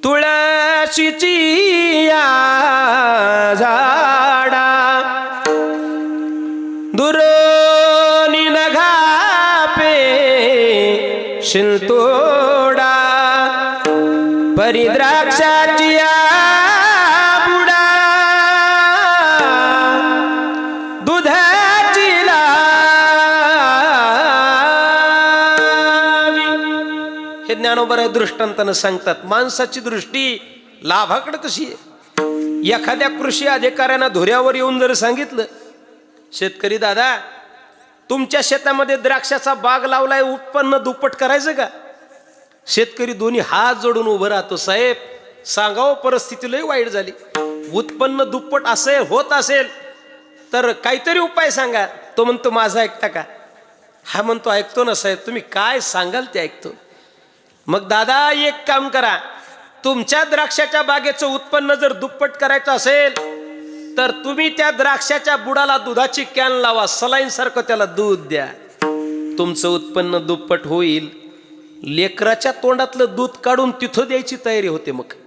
तुळशीची या झाडा दुरोनी नघा पे शिंतोडा परिद्राक्षाची या बुडा दुधाची लावी. हे ज्ञानोबा दृष्टांतानं सांगतात. माणसाची दृष्टी लाभाकडे कशी आहे. एखाद्या कृषी अधिकाऱ्यांना धुऱ्यावर येऊन जर सांगितलं, शेतकरी दादा तुमच्या शेतामध्ये द्राक्षाचा बाग लावलाय, उत्पन्न दुप्पट करायचं का? शेतकरी दोन्ही हात जोडून उभं राहतो, साहेब सांगावं परिस्थिती लय वाईट झाली, उत्पन्न दुप्पट असेल होत असेल तर काहीतरी उपाय सांगा. तो म्हणतो माझा ऐकता का? हा म्हणतो ऐकतो ना साहेब, तुम्ही काय सांगाल ते ऐकतो. मग दादा एक काम करा, तुमच्या द्राक्षाच्या बागेचं उत्पन्न जर दुप्पट करायचं असेल तर तुम्ही त्या द्राक्षाच्या बुडाला दुधाची कॅन लावा, सलाईन सारखं त्याला दूध द्या, तुमचं उत्पन्न दुप्पट होईल. लेकराच्या तोंडातलं दूध काढून तिथं द्यायची तयारी होते. मग